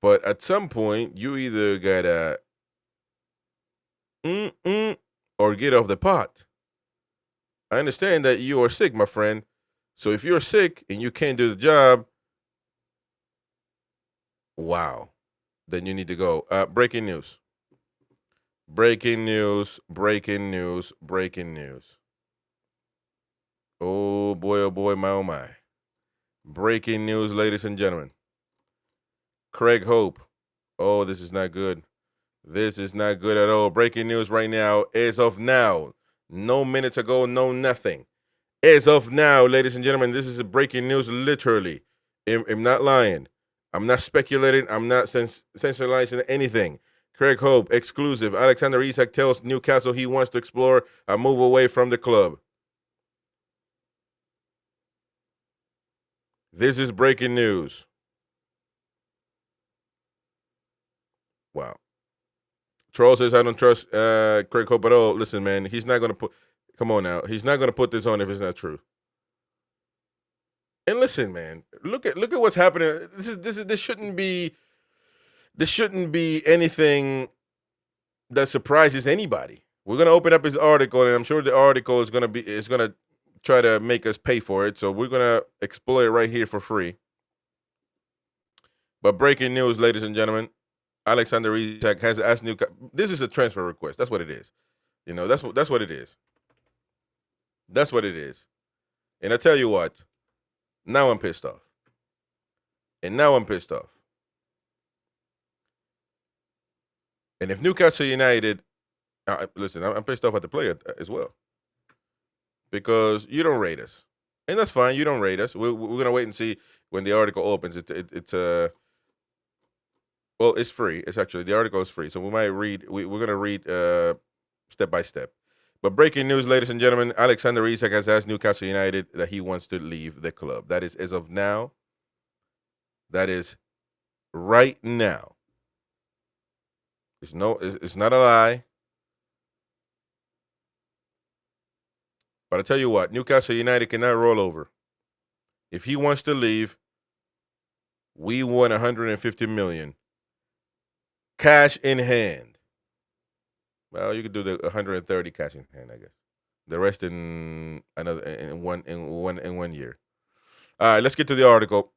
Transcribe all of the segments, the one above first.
But at some point, you either gotta or get off the pot. I understand that you are sick, my friend. So if you're sick and you can't do the job, wow, then you need to go. Breaking news. Breaking news. Breaking news. Breaking news. Oh boy, my oh my. Breaking news, ladies and gentlemen. Craig Hope. Oh, this is not good. This is not good at all. Breaking news right now. As of now, no minutes ago, no nothing. As of now, ladies and gentlemen, this is a breaking news literally. I'm not lying. I'm not speculating. I'm not sensationalizing anything. Craig Hope, exclusive. Alexander Isak tells Newcastle he wants to explore a move away from the club. This is breaking news. Wow. Troll says, I don't trust Craig Hope at all. Listen, man, he's not going to put, come on now. He's not going to put this on if it's not true. And listen, man, look at what's happening. This shouldn't be anything that surprises anybody. We're gonna open up his article, and I'm sure the article is gonna try to make us pay for it. So we're gonna exploit it right here for free. But breaking news, ladies and gentlemen, Alexander Isak has asked Newcastle. This is a transfer request. That's what it is. You know, that's what it is. That's what it is. And I tell you what, now I'm pissed off. And now I'm pissed off. And if Newcastle United, listen, I'm pissed off at the player as well because you don't rate us, and that's fine. You don't rate us. We're gonna wait and see when the article opens. It's well, it's free. It's actually the article is free, so we might read. We're gonna read step by step. But breaking news, ladies and gentlemen, Alexander Isak has asked Newcastle United that he wants to leave the club. That is as of now. That is right now. It's not a lie. But I tell you what, Newcastle United cannot roll over. If he wants to leave, we won 150 million cash in hand. Well, you could do the 130 cash in hand, I guess. The rest in another in one year. All right, let's get to the article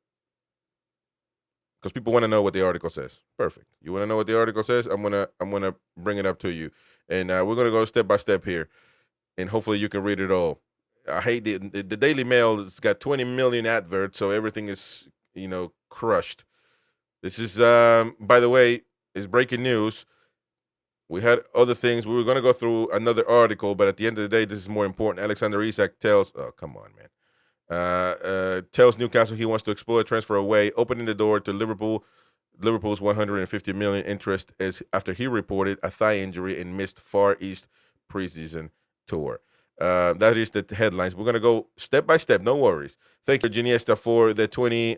because people want to know what the article says. Perfect. You want to know what the article says? I'm gonna bring it up to you, and we're gonna go step by step here, and hopefully you can read it all. I hate the Daily Mail. It's got 20 million adverts, so everything is crushed. This is by the way, is breaking news. We had other things. We were going to go through another article, but at the end of the day, this is more important. Alexander Isak tells, oh, come on, man. Tells Newcastle he wants to explore a transfer away, opening the door to Liverpool's 150 million interest as after he reported a thigh injury and missed Far East preseason tour. That is the headlines. We're going to go step by step. No worries. Thank you, Giniesta, for the 20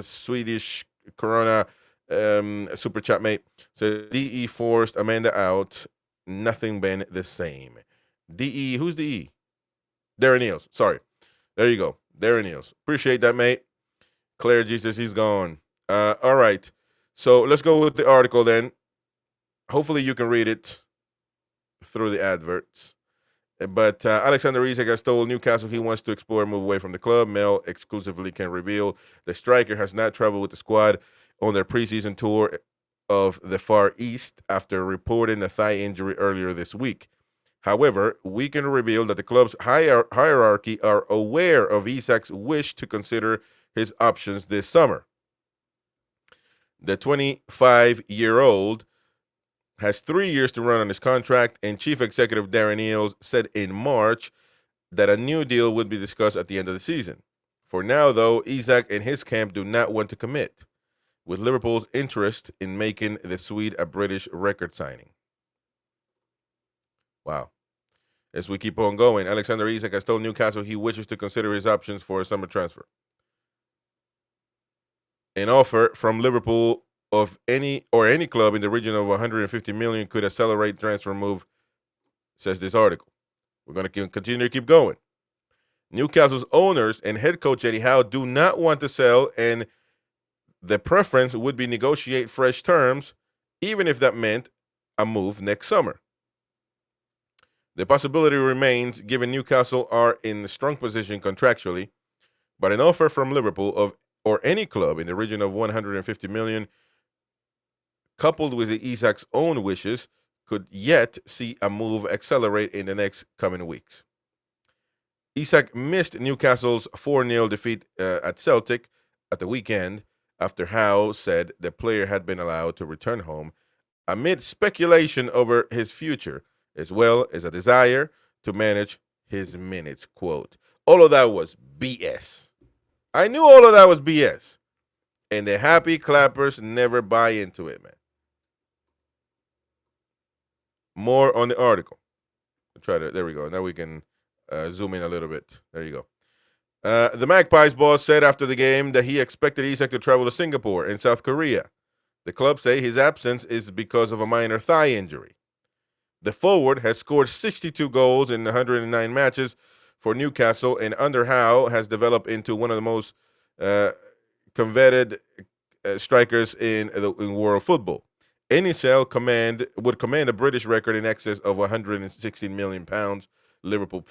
Swedish Corona super chat, mate. So DE forced Amanda out. Nothing been the same. DE, who's DE? Darren Eels. Sorry. There you go. Darren Eels. Appreciate that, mate. Claire Jesus, he's gone. All right. So let's go with the article then. Hopefully you can read it through the adverts. But Alexander Isak has told Newcastle he wants to explore and move away from the club. Mail exclusively can reveal the striker has not traveled with the squad on their preseason tour of the Far East after reporting a thigh injury earlier this week. However, we can reveal that the club's hierarchy are aware of Isak's wish to consider his options this summer. The 25-year-old has 3 years to run on his contract, and Chief Executive Darren Eales said in March that a new deal would be discussed at the end of the season. For now, though, Isak and his camp do not want to commit, with Liverpool's interest in making the Swede a British record signing. Wow. As we keep on going, Alexander Isak has told Newcastle he wishes to consider his options for a summer transfer. An offer from Liverpool of any club in the region of 150 million could accelerate transfer move, says this article. We're going to continue to keep going. Newcastle's owners and head coach Eddie Howe do not want to sell, and the preference would be negotiate fresh terms, even if that meant a move next summer. The possibility remains, given Newcastle are in a strong position contractually, but an offer from Liverpool or any club in the region of 150 million, coupled with Isak's own wishes, could yet see a move accelerate in the next coming weeks. Isak missed Newcastle's 4-0 defeat at Celtic at the weekend after Howe said the player had been allowed to return home amid speculation over his future, as well as a desire to manage his minutes, quote. All of that was BS. I knew all of that was BS. And the happy clappers never buy into it, man. More on the article. There we go. Now we can zoom in a little bit. There you go. The Magpies boss said after the game that he expected Isak to travel to Singapore and South Korea. The club say his absence is because of a minor thigh injury. The forward has scored 62 goals in 109 matches for Newcastle, and under Howe has developed into one of the most coveted strikers in world football. Any sale would command a British record in excess of £116 million Liverpool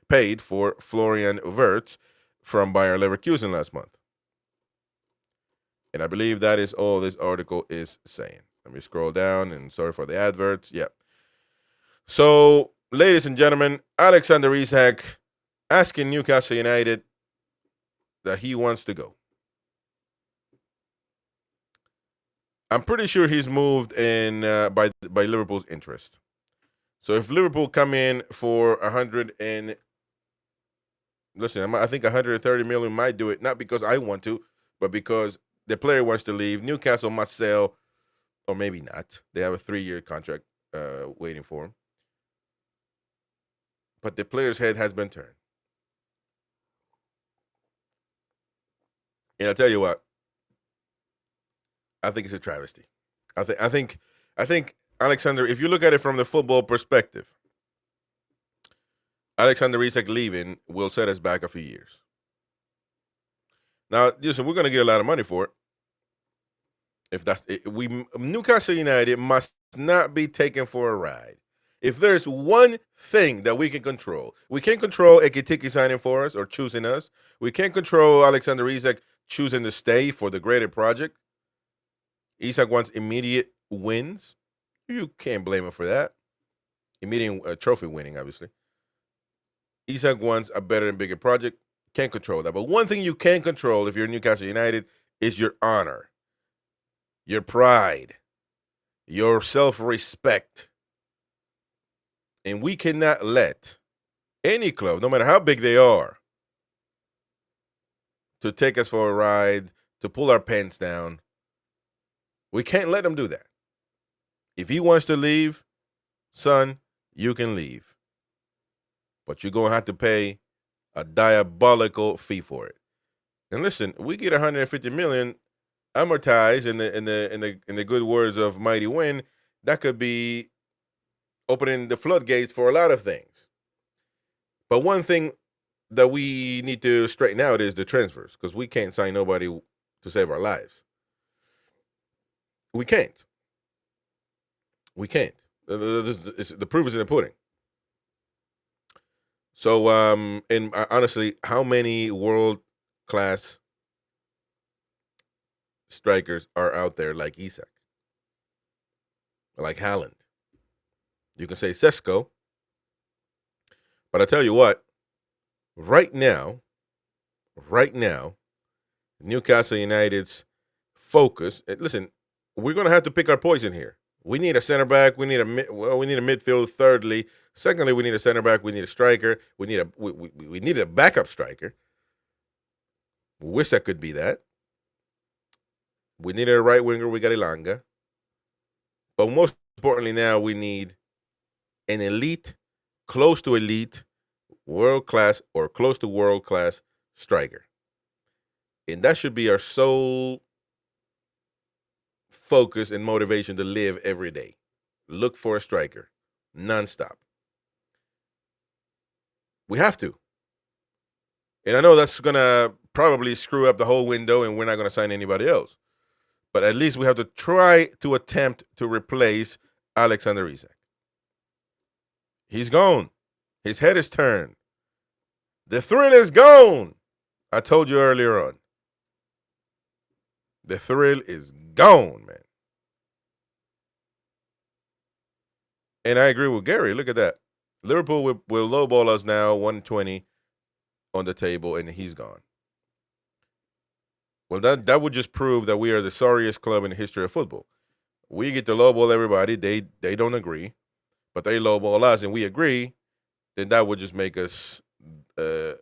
paid for Florian Wirtz from Bayer Leverkusen last month. And I believe that is all this article is saying. Let me scroll down, and sorry for the adverts. Yeah. So, ladies and gentlemen, Alexander Isak asking Newcastle United that he wants to go. I'm pretty sure he's moved in by Liverpool's interest. So if Liverpool come in for 100 and listen, I think 130 million might do it, not because I want to, but because the player wants to leave. Newcastle must sell, or maybe not. They have a 3-year contract waiting for him. But the player's head has been turned. And I'll tell you what, I think it's a travesty. I think Alexander, if you look at it from the football perspective, Alexander Isak leaving will set us back a few years. Now, listen, we're going to get a lot of money for it. If that's it, Newcastle United must not be taken for a ride. If there's one thing that we can't control Ekitiki signing for us or choosing us. We can't control Alexander Isak choosing to stay for the greater project. Isak wants immediate wins. You can't blame him for that. Immediate trophy winning, obviously. Isak wants a better and bigger project. Can't control that. But one thing you can control if you're Newcastle United is your honor, your pride, your self-respect. And we cannot let any club, no matter how big they are, to take us for a ride, to pull our pants down. We can't let them do that. If he wants to leave, son, you can leave. But you're going to have to pay a diabolical fee for it. And listen, we get 150 million amortized in the good words of Mighty Win. That could be opening the floodgates for a lot of things. But one thing that we need to straighten out is the transfers, because we can't sign nobody to save our lives. We can't. We can't. The proof is in the pudding. So, and honestly, how many world-class strikers are out there like Isak? Like Haaland? You can say Sesko. But I tell you what, right now, Newcastle United's focus, listen, we're going to have to pick our poison here. We need a center back. We need a midfield. Thirdly, secondly, we need a center back. We need a striker. We need a backup striker. Wish that could be that. We need a right winger. We got Ilanga. But most importantly, now we need an elite, close to elite, world class or close to world class striker, and that should be our sole focus and motivation to live every day. Look for a striker, nonstop. We have to. And I know that's going to probably screw up the whole window and we're not going to sign anybody else. But at least we have to try to attempt to replace Alexander Isak. He's gone. His head is turned. The thrill is gone. I told you earlier on. The thrill is gone, man. And I agree with Gary. Look at that. Liverpool will lowball us now, 120 on the table, and he's gone. Well, that would just prove that we are the sorriest club in the history of football. We get to lowball everybody. They don't agree, but they lowball us, and we agree. Then that would just make us, that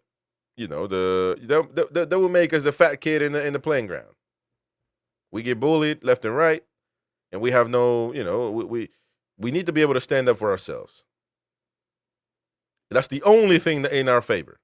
would make us the fat kid in the playing ground. We get bullied left and right, and we have no, we need to be able to stand up for ourselves. That's the only thing in our favor.